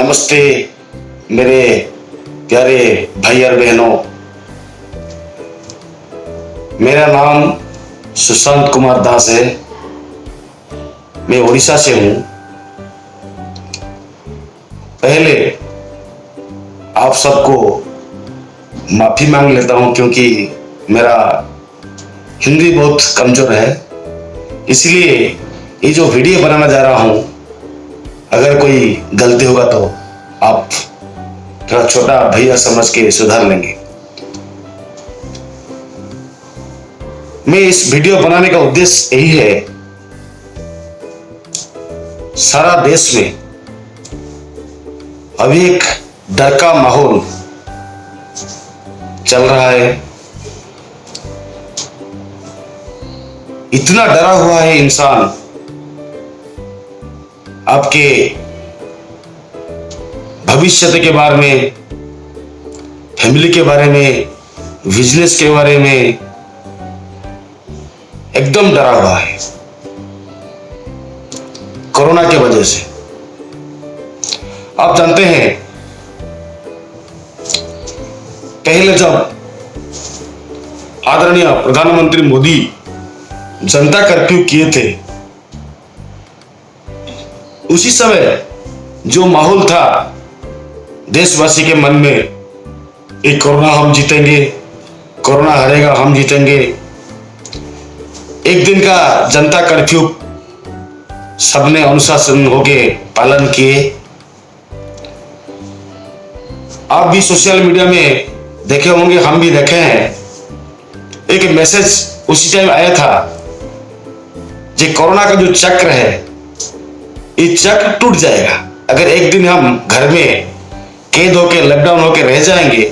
नमस्ते मेरे प्यारे भाई और बहनों। मेरा नाम सुशांत कुमार दास है। मैं उड़ीसा से हूं। पहले आप सबको माफी मांग लेता हूं क्योंकि मेरा हिंदी बहुत कमजोर है, इसलिए ये जो वीडियो बनाना जा रहा हूं, अगर कोई गलती होगा तो आप थोड़ा छोटा भैया समझ के सुधार लेंगे। मैं इस वीडियो बनाने का उद्देश्य यही है, सारा देश में अभी एक डर का माहौल चल रहा है। इतना डरा हुआ है इंसान आपके भविष्य के बारे में, फैमिली के बारे में, बिजनेस के बारे में एकदम डरा हुआ है कोरोना के वजह से। आप जानते हैं, पहले जब आदरणीय प्रधानमंत्री मोदी जनता कर्फ्यू किए थे, उसी समय जो माहौल था देशवासी के मन में, एक कोरोना हम जीतेंगे, कोरोना हारेगा हम जीतेंगे। एक दिन का जनता कर्फ्यू सबने अनुशासन होके पालन किए। आप भी सोशल मीडिया में देखे होंगे, हम भी देखे हैं। एक मैसेज उसी टाइम आया था, जो कोरोना का जो चक्र है, ये चक्र टूट जाएगा अगर एक दिन हम घर में कैद होके, लॉकडाउन होके रह जाएंगे,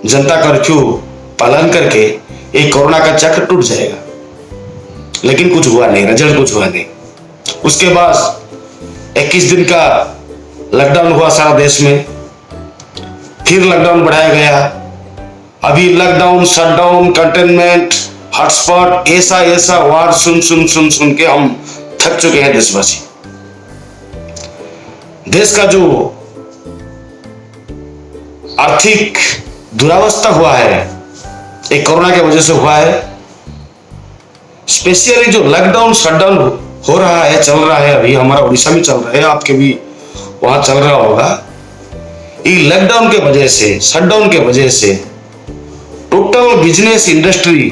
जनता कर्फ्यू पालन करके, ये कोरोना का चक्र टूट जाएगा। लेकिन कुछ हुआ नहीं, रिजल्ट कुछ हुआ नहीं। उसके बाद 21 दिन का लॉकडाउन हुआ सारा देश में, फिर लॉकडाउन बढ़ाया गया। अभी लॉकडाउन, शटडाउन, कंटेनमेंट, हॉटस्पॉट, ऐसा वार्ड सुन के हम थक चुके हैं देशवासी। देश का जो आर्थिक दुरावस्था हुआ है, एक कोरोना की वजह से हुआ है। स्पेशली जो लॉकडाउन, शटडाउन हो रहा है, चल रहा है, अभी हमारा उड़ीसा में चल रहा है, आपके भी वहां चल रहा होगा। ये लॉकडाउन के वजह से, शटडाउन के वजह से टोटल बिजनेस इंडस्ट्री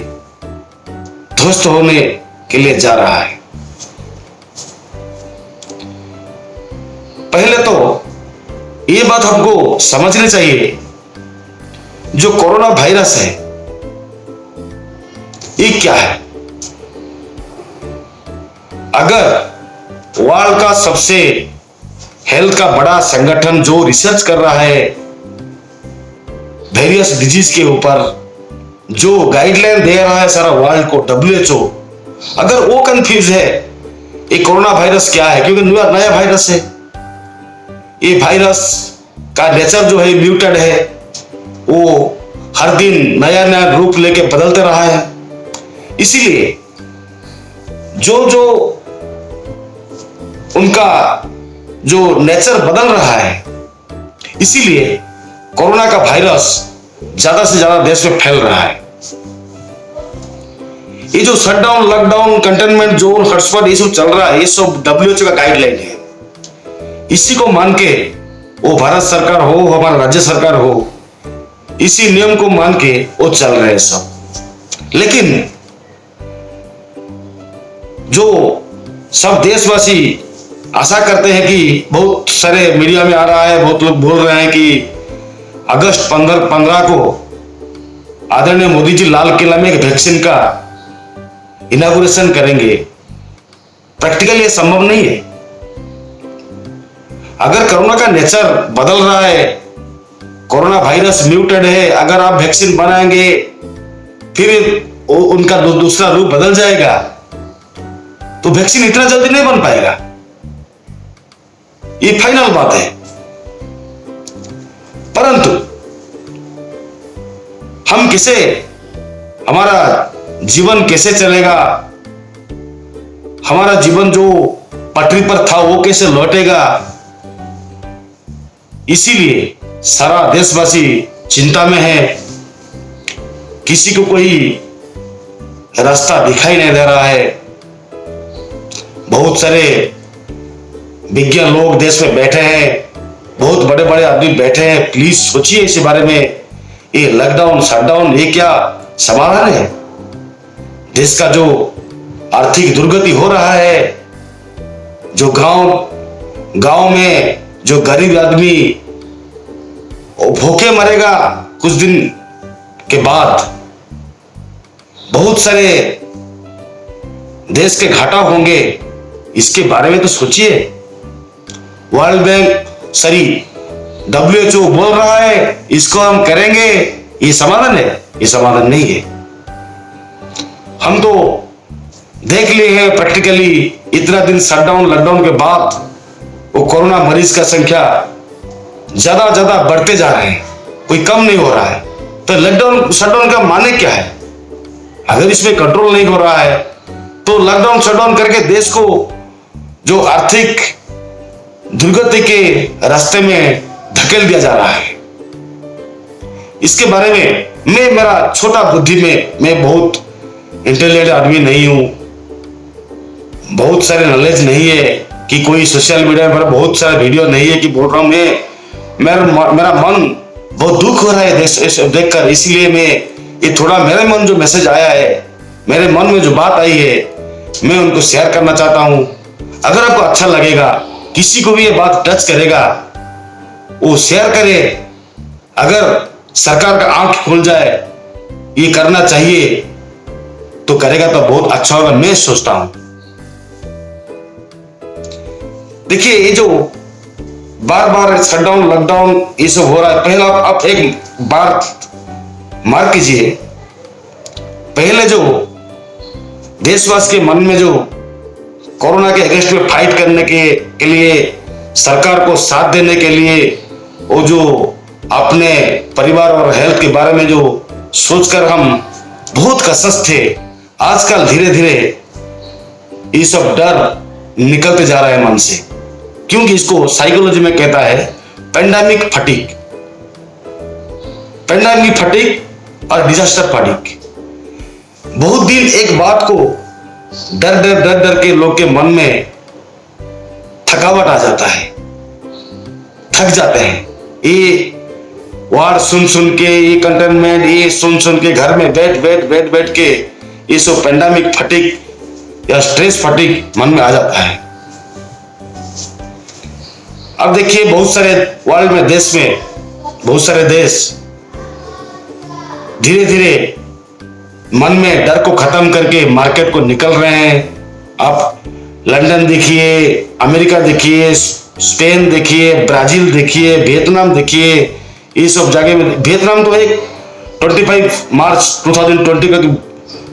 ध्वस्त होने के लिए जा रहा है। पहले तो ये बात हमको समझनी चाहिए, जो कोरोना वायरस है ये क्या है। अगर वर्ल्ड का सबसे हेल्थ का बड़ा संगठन जो रिसर्च कर रहा है वेरियस डिजीज के ऊपर, जो गाइडलाइन दे रहा है सारा वर्ल्ड को, WHO, अगर वो कंफ्यूज है ये कोरोना वायरस क्या है, क्योंकि नया वायरस है, ये वायरस का नेचर जो है म्यूटेड है, वो हर दिन नया नया रूप लेके बदलते रहा है। इसीलिए जो उनका जो नेचर बदल रहा है, इसीलिए कोरोना का वायरस ज्यादा से ज्यादा देश में फैल रहा है। ये जो shutdown, lockdown, containment zone, hotspot, ये सब चल रहा है, ये सब WHO का गाइडलाइन है। इसी को मान के वो भारत सरकार हो, हमारा राज्य सरकार हो, इसी नियम को मान के वो चल रहे हैं सब। लेकिन जो सब देशवासी आशा करते हैं कि, बहुत सारे मीडिया में आ रहा है, बहुत लोग बोल रहे हैं कि अगस्त 15 को आदरणीय मोदी जी लाल किला में एक वैक्सीन का इनॉग्रेशन करेंगे। प्रैक्टिकली ये संभव नहीं है। अगर कोरोना का नेचर बदल रहा है, कोरोना वायरस म्यूटेड है, अगर आप वैक्सीन बनाएंगे फिर उनका दूसरा रूप बदल जाएगा, तो वैक्सीन इतना जल्दी नहीं बन पाएगा। ये फाइनल बात है। परंतु हम कैसे, हमारा जीवन कैसे चलेगा, हमारा जीवन जो पटरी पर था वो कैसे लौटेगा, इसीलिए सारा देशवासी चिंता में है। किसी को कोई रास्ता दिखाई नहीं दे रहा है। बहुत सारे विज्ञान लोग देश में बैठे हैं, बहुत बड़े बड़े आदमी बैठे हैं। प्लीज सोचिए इस बारे में। ये लॉकडाउन शटडाउन ये क्या समाधान है? देश का जो आर्थिक दुर्गति हो रहा है, जो गांव में जो गरीब आदमी भूखे मरेगा कुछ दिन के बाद, बहुत सारे देश के घाटा होंगे, इसके बारे में तो सोचिए। वर्ल्ड बैंक WHO बोल रहा है इसको हम करेंगे, ये समाधान है? ये समाधान नहीं है। हम तो देख लिए हैं प्रैक्टिकली, इतना दिन शटडाउन लॉकडाउन के बाद वो कोरोना मरीज का संख्या ज्यादा बढ़ते जा रहे हैं, कोई कम नहीं हो रहा है। तो लॉकडाउन शटडाउन का माने क्या है? अगर इसमें कंट्रोल नहीं हो रहा है तो लॉकडाउन शटडाउन करके देश को जो आर्थिक दुर्गति के रास्ते में धकेल दिया जा रहा है। इसके बारे में मेरा छोटा बुद्धि में, मैं बहुत इंटेलिजेंट आदमी नहीं हूं, बहुत सारे नॉलेज नहीं है कि कोई सोशल मीडिया पर बहुत सारे वीडियो नहीं है कि बोल रहा हूं मेरा मन बहुत दुख हो रहा है देखकर। इसलिए मैं ये थोड़ा मेरे मन जो मैसेज आया है, मेरे मन में जो बात आई है, मैं उनको शेयर करना चाहता हूं। अगर आपको अच्छा लगेगा, किसी को भी ये बात टच करेगा, वो शेयर करे। अगर सरकार का आंख खुल जाए, ये करना चाहिए तो करेगा तो बहुत अच्छा होगा, मैं सोचता हूं। देखिए ये जो बार शटडाउन लॉकडाउन ये सब हो रहा है, पहले आप एक बात मार्क कीजिए। पहले जो देशवासी के मन में जो कोरोना के अगेंस्ट में फाइट करने के लिए, सरकार को साथ देने के लिए, वो जो अपने परिवार और हेल्थ के बारे में जो सोचकर हम बहुत कसस थे, आजकल धीरे धीरे ये सब डर निकलते जा रहा है मन से। क्योंकि इसको साइकोलॉजी में कहता है पेंडेमिक फटीग और डिजास्टर फटीग। बहुत दिन एक बात को डर के लोग के मन में थकावट आ जाता है, थक जाते हैं। ये वार्ड सुन के, ये कंटेनमेंट ये सुन के, घर में बैठ के ये सब पेंडेमिक फटीग या स्ट्रेस फटीग मन में आ जाता है। अब देखिए बहुत सारे वर्ल्ड में देश में बहुत सारे देश धीरे धीरे मन में डर को खत्म करके मार्केट को निकल रहे हैं। आप लंदन देखिए, अमेरिका देखिए, स्पेन देखिए, ब्राजील देखिए, वियतनाम देखिए, ये सब जगह में। वियतनाम तो एक 25 मार्च 2020 का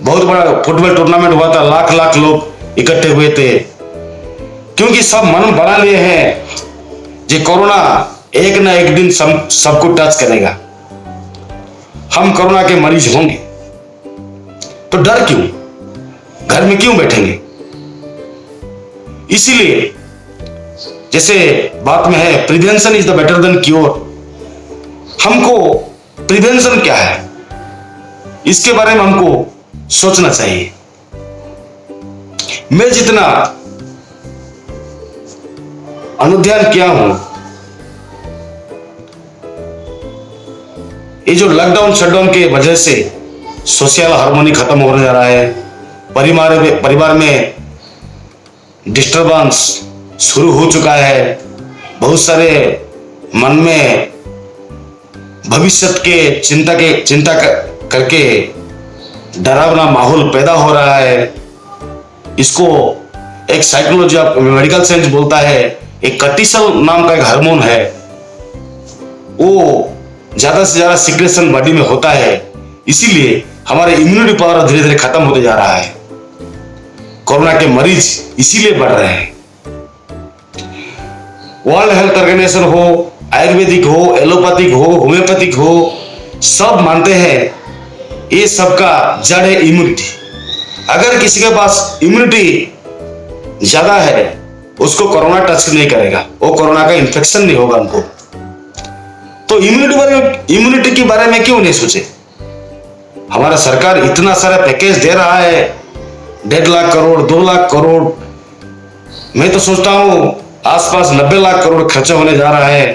बहुत बड़ा फुटबॉल टूर्नामेंट हुआ था, लाख लोग इकट्ठे हुए थे। क्योंकि सब मन बना लिए हैं जे कोरोना एक ना एक दिन सबको टच करेगा, हम कोरोना के मरीज होंगे। तो डर क्यों? घर में क्यों बैठेंगे? इसीलिए जैसे बात में है prevention is the better than cure. हमको प्रिवेंशन क्या है इसके बारे में हमको सोचना चाहिए। मैं जितना अनुध्यान किया हूं, ये जो लॉकडाउन शटडाउन के वजह से सोशल हार्मोनी खत्म होने जा रहा है, परिवार में डिस्टरबेंस शुरू हो चुका है, बहुत सारे मन में भविष्य के चिंता करके डरावना माहौल पैदा हो रहा है। इसको एक साइकोलॉजी ऑफ मेडिकल साइंस बोलता है, एक कॉर्टिसोल नाम का एक हार्मोन है, वो ज्यादा से ज्यादा सिक्रेशन बॉडी में होता है। इसीलिए हमारे इम्यूनिटी पावर धीरे धीरे खत्म होते जा रहा है। कोरोना के मरीज इसीलिए बढ़ रहे हैं। वर्ल्ड हेल्थ ऑर्गेनाइजेशन हो, आयुर्वेदिक हो, एलोपैथिक हो, होम्योपैथिक हो, सब मानते हैं ये सबका जड़ है इम्यूनिटी। अगर किसी के पास इम्यूनिटी ज्यादा है, उसको कोरोना टच नहीं करेगा, वो कोरोना का इन्फेक्शन नहीं होगा उनको। तो इम्यूनिटी के बारे में क्यों नहीं सोचे? हमारा सरकार इतना सारा पैकेज दे रहा है, 1.5 लाख करोड़, 2 लाख करोड़। मैं तो सोचता हूं आसपास 90 लाख करोड़ खर्चा होने जा रहा है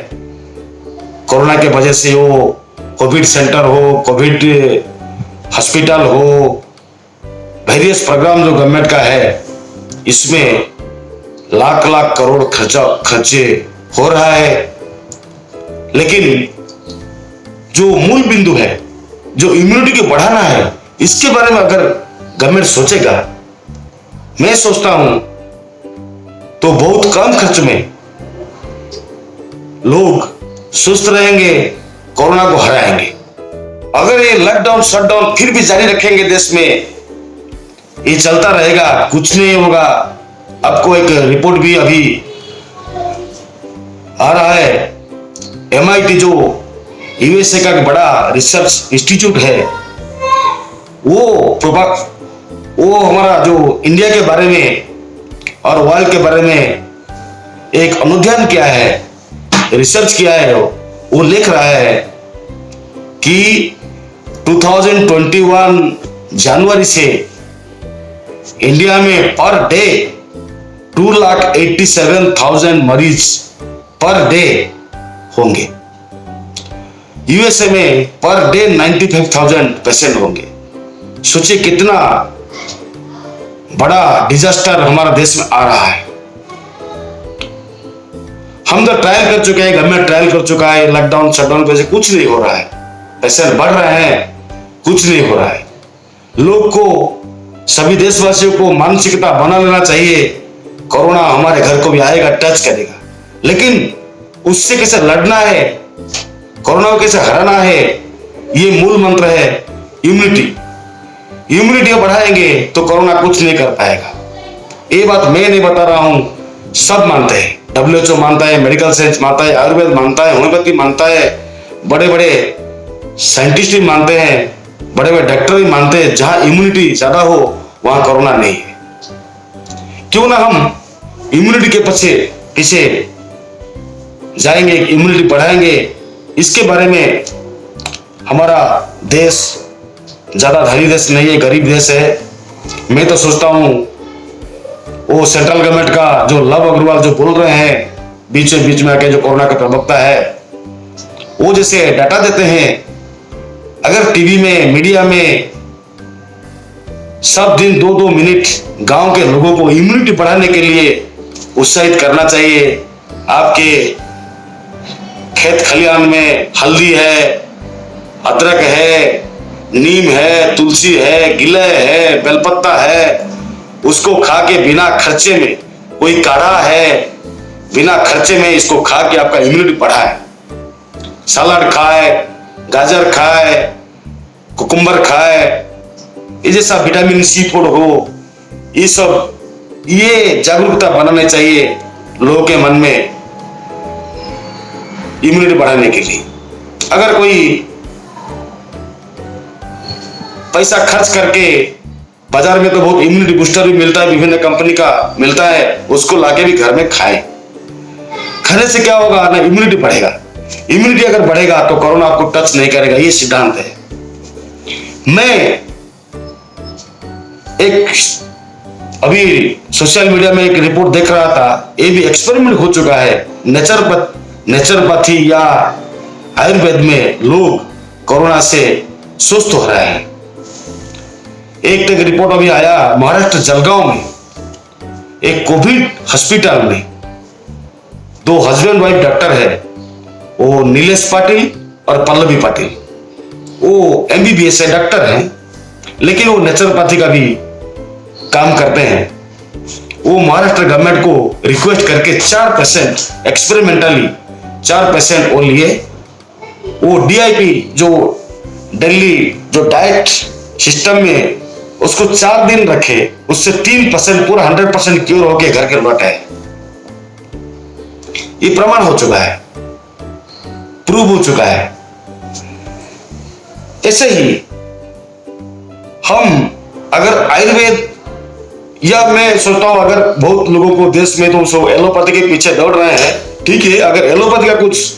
कोरोना के वजह से। वो कोविड सेंटर हो, कोविड हॉस्पिटल हो, वेरियस प्रोग्राम जो गवर्नमेंट का है, इसमें लाख लाख करोड़ खर्चे हो रहा है। लेकिन जो मूल बिंदु है, जो इम्यूनिटी को बढ़ाना है, इसके बारे में अगर गवर्नमेंट सोचेगा, मैं सोचता हूं तो बहुत कम खर्च में लोग सुस्त रहेंगे, कोरोना को हराएंगे। अगर ये लॉकडाउन शटडाउन फिर भी जारी रखेंगे देश में, ये चलता रहेगा, कुछ नहीं होगा। आपको एक रिपोर्ट भी अभी आ रहा है, MIT जो USA का एक बड़ा रिसर्च इंस्टीट्यूट है, वो हमारा जो इंडिया के बारे में और वर्ल्ड के बारे में एक अनुध्यान किया है, रिसर्च किया है। वो लिख रहा है कि 2021 जनवरी से इंडिया में पर डे 2,87,000 मरीज पर डे होंगे। USA में पर डे 95,000 पेशेंट होंगे। सोचिए कितना बड़ा डिजास्टर हमारा देश में आ रहा है। हम तो ट्रायल कर चुके हैं, गवर्नमेंट ट्रायल कर चुका है, लॉकडाउन शटडाउन की वजह से कुछ नहीं हो रहा है, पेशेंट बढ़ रहे हैं, कुछ नहीं हो रहा है। लोग को, सभी देशवासियों को मानसिकता बना लेना चाहिए, कोरोना हमारे घर को भी आएगा, टच करेगा, लेकिन उससे कैसे लड़ना है, कोरोना को कैसे हराना है, ये मूल मंत्र है इम्यूनिटी। इम्यूनिटी बढ़ाएंगे तो कोरोना कुछ नहीं कर पाएगा। ये बात मैं नहीं बता रहा हूं, सब मानते हैं। WHO मानता है, मेडिकल साइंस मानता है, आयुर्वेद मानता है, होम्योपैथी मानता है, बड़े बड़े साइंटिस्ट भी मानते हैं, बड़े बड़े डॉक्टर भी मानते हैं। जहां इम्यूनिटी ज्यादा हो वहां कोरोना नहीं है। क्यों ना हम इम्यूनिटी के पीछे जाएंगे, इम्यूनिटी बढ़ाएंगे। इसके बारे में हमारा देश ज्यादा धनी देश नहीं है, गरीब देश है। मैं तो सोचता हूं वो सेंट्रल गवर्नमेंट का जो लव अग्रवाल जो बोल रहे हैं बीच में आके, जो कोरोना का प्रवक्ता है, वो जैसे डाटा देते हैं, अगर टीवी में, मीडिया में सब दिन 2-2 मिनट गांव के लोगों को इम्यूनिटी बढ़ाने के लिए उत्साहित करना चाहिए। आपके खेत खलियान में हल्दी है, अदरक है, नीम है, तुलसी है, गिलय है, बेलपत्ता है, उसको खा के बिना खर्चे में, कोई काढ़ा है, बिना खर्चे में इसको खा के आपका इम्यूनिटी बढ़ाए। सलाद खाए, गाजर खाए, कुकुम्बर खाए, ये जैसा विटामिन C फूड हो, ये सब, ये जागरूकता बनानी चाहिए लोगों के मन में इम्यूनिटी बढ़ाने के लिए। अगर कोई पैसा खर्च करके, बाजार में तो बहुत इम्यूनिटी बूस्टर भी मिलता है, विभिन्न कंपनी का मिलता है, उसको लाके भी घर में खाएं। खाने से क्या होगा ना, इम्यूनिटी बढ़ेगा। इम्यूनिटी अगर बढ़ेगा तो कोरोना आपको टच नहीं करेगा, ये सिद्धांत है। मैं एक अभी सोशल मीडिया में एक रिपोर्ट देख रहा था, ये भी एक्सपेरिमेंट हो चुका है। नेचुरोपैथी या आयुर्वेद में लोग कोरोना से स्वस्थ हो रहे हैं। एक रिपोर्ट अभी आया, महाराष्ट्र जलगांव में एक कोविड हॉस्पिटल में 2 हस्बैंड वाइफ डॉक्टर है, वो नीलेश पाटिल और पल्लवी पाटिल। वो MBBS है, डॉक्टर हैं, लेकिन वो नेचुरोपैथी का भी काम करते हैं। वो महाराष्ट्र गवर्नमेंट को रिक्वेस्ट करके 4 पेशेंट एक्सपेरिमेंटली 4 पेशेंट वो लिए, वो DIP जो दिल्ली जो डाइट सिस्टम में, उसको 4 दिन रखे, उससे 3% पूरा 100% क्योर होके घर के लौटे। ये प्रमाण हो चुका है, प्रूव हो चुका है। ऐसे ही हम अगर आयुर्वेद, या मैं सोचता हूं अगर बहुत लोगों को देश में तो सब एलोपैथी के पीछे दौड़ रहे हैं, ठीक है, अगर एलोपैथी का कुछ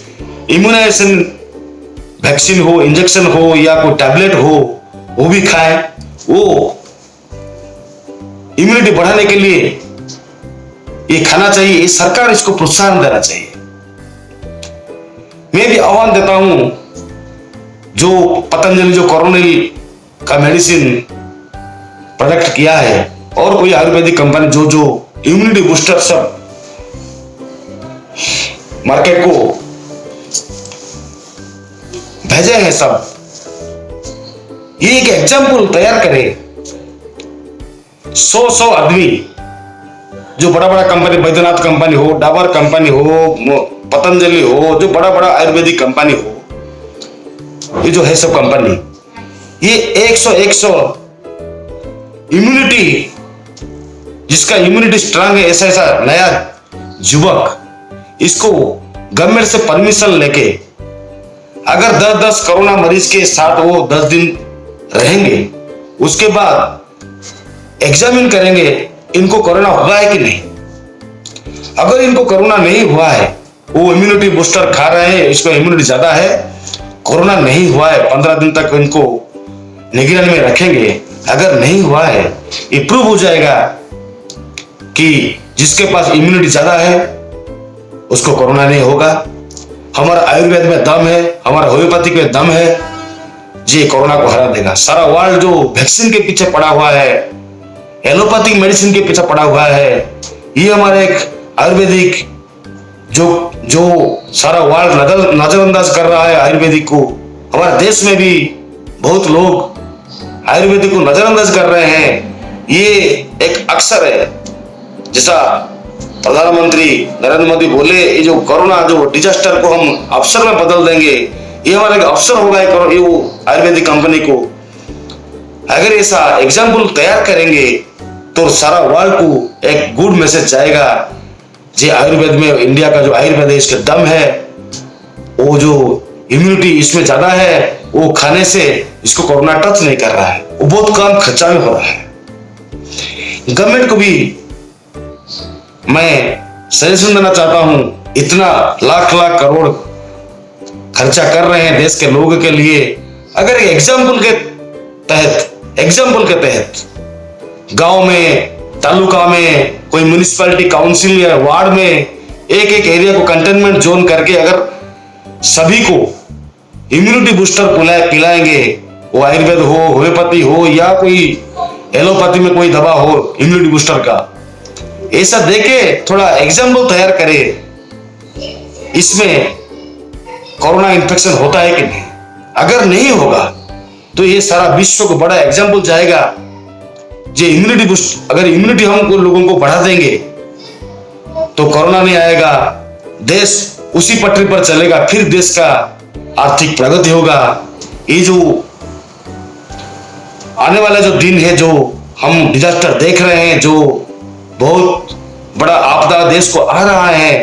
इम्यूनाइजेशन वैक्सीन हो, इंजेक्शन हो या कोई टैबलेट हो, वो भी खाएं। वो इम्यूनिटी बढ़ाने के लिए ये खाना चाहिए। ये सरकार इसको प्रोत्साहन देना चाहिए। मैं भी आह्वान देता हूं, जो पतंजलि जो कोरोना का मेडिसिन प्रोडक्ट किया है और कोई आयुर्वेदिक कंपनी जो इम्यूनिटी बूस्टर सब मार्केट को भेजे हैं, सब ये एक एग्जाम्पल तैयार करे। 100 आदमी, जो बड़ा बड़ा कंपनी, बैद्यनाथ कंपनी हो, डाबर कंपनी हो, पतंजलि हो, जो बड़ा बड़ा आयुर्वेदिक कंपनी हो, ये जो है सब कंपनी, ये 100 इम्यूनिटी, जिसका इम्यूनिटी स्ट्रांग है, ऐसा नया युवक, इसको गवर्नमेंट से परमिशन लेके अगर 10 कोरोना मरीज के साथ वो 10 दिन रहेंगे, उसके बाद एग्जामिन करेंगे इनको कोरोना हुआ है कि नहीं। अगर इनको कोरोना नहीं हुआ है, वो इम्यूनिटी बूस्टर खा रहे हैं, इसको इम्यूनिटी ज्यादा है, कोरोना नहीं हुआ है, 15 दिन तक इनको निगरानी में रखेंगे। अगर नहीं हुआ है, ये प्रूव हो जाएगा कि जिसके पास इम्यूनिटी ज्यादा है उसको कोरोना नहीं होगा। हमारा आयुर्वेद में दम है, हमारा होम्योपैथिक में दम है, ये कोरोना को हरा देगा। सारा वर्ल्ड जो वैक्सीन के पीछे पड़ा हुआ है, एलोपैथिक मेडिसिन के पीछे पड़ा हुआ है, ये हमारे एक आयुर्वेदिक जो सारा वर्ल्ड नजरअंदाज कर रहा है आयुर्वेदिक को। हमारे देश में भी बहुत लोग आयुर्वेदिक को नजरअंदाज कर रहे हैं। ये एक अक्सर है, जैसा प्रधानमंत्री नरेंद्र मोदी बोले, ये जो कोरोना जो डिजास्टर को हम अवसर में बदल देंगे, ये हमारा एक अवसर होगा ये वो आयुर्वेदिक कंपनी को। अगर ऐसा एग्जाम्पल तैयार करेंगे तो सारा वर्ल्ड को एक गुड मैसेज जाएगा, जे आयुर्वेद में, इंडिया का जो आयुर्वेद है, इसका दम है, वो जो इम्यूनिटी इसमें ज्यादा है, वो खाने से इसको कोरोना टच नहीं कर रहा है, वो बहुत कम खर्चा में हो रहा है। गवर्नमेंट को भी मैं सजेशन देना चाहता हूं, इतना लाख करोड़ खर्चा कर रहे हैं देश के लोगों के लिए, अगर एग्जाम्पल के तहत गांव में, तालुका में, कोई म्युनिसिपैलिटी काउंसिल या वार्ड में एक एरिया को कंटेनमेंट जोन करके अगर सभी को इम्यूनिटी बूस्टर पिलाएंगे, वो आयुर्वेद हो, होम्योपैथी हो या कोई एलोपैथी में कोई दवा हो इम्यूनिटी बूस्टर का, ऐसा देके थोड़ा एग्जाम्पल तैयार करे, इसमें कोरोना इन्फेक्शन होता है कि नहीं। अगर नहीं होगा तो ये सारा विश्व को बड़ा एग्जाम्पल जाएगा। जो इम्यूनिटी बूस्ट, अगर इम्यूनिटी हम लोगों को बढ़ा देंगे तो कोरोना नहीं आएगा, देश उसी पटरी पर चलेगा, फिर देश का आर्थिक प्रगति होगा। ये जो आने वाला जो दिन है, जो हम डिजास्टर देख रहे हैं, जो बहुत बड़ा आपदा देश को आ रहा है,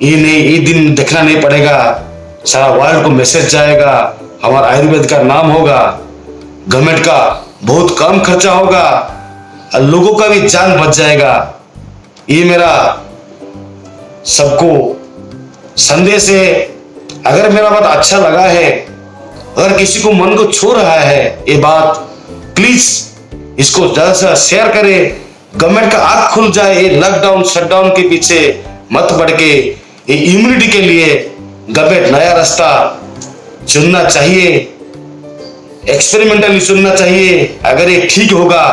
ये दिन देखना नहीं पड़ेगा, सारा वर्ल्ड को मैसेज जाएगा, हमारा आयुर्वेद का नाम होगा, गवर्नमेंट का बहुत कम खर्चा होगा, लोगों का भी जान बच जाएगा। ये मेरा सबको संदेश है। अगर मेरा बात अच्छा लगा है, अगर किसी को मन को छू रहा है ये बात, प्लीज इसको ज्यादा से शेयर करें। गवर्नमेंट का आंख खुल जाए, ये लॉकडाउन शटडाउन के पीछे मत बढ़ के ये इम्यूनिटी के लिए गवर्नमेंट नया रास्ता चुनना चाहिए, एक्सपेरिमेंटली चुनना चाहिए। अगर ये ठीक होगा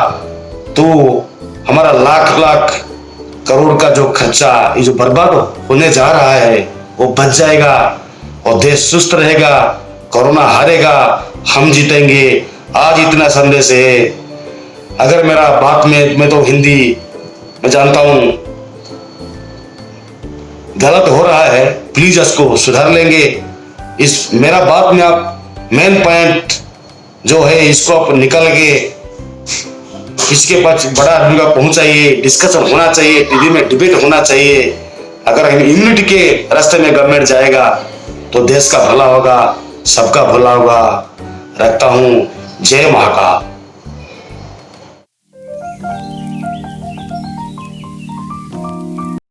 तो हमारा लाख करोड़ का जो खर्चा, ये जो बर्बाद होने जा रहा है, वो बच जाएगा और देश सुस्त रहेगा, कोरोना हारेगा, हम जीतेंगे। आज इतना संदेश है। अगर मेरा बात में, मैं तो हिंदी मैं जानता हूं गलत हो रहा है, प्लीज इसको सुधार लेंगे। इस मेरा बात में आप मेन पॉइंट जो है इसको आप निकल के इसके पास बड़ा आदमी का पहुंचाइए, डिस्कशन होना चाहिए, टीवी में डिबेट होना चाहिए। अगर हम इम्यूनिटी के रास्ते में गवर्नमेंट जाएगा तो देश का भला होगा, सबका भला होगा। रखता हूं, जय महाकाल।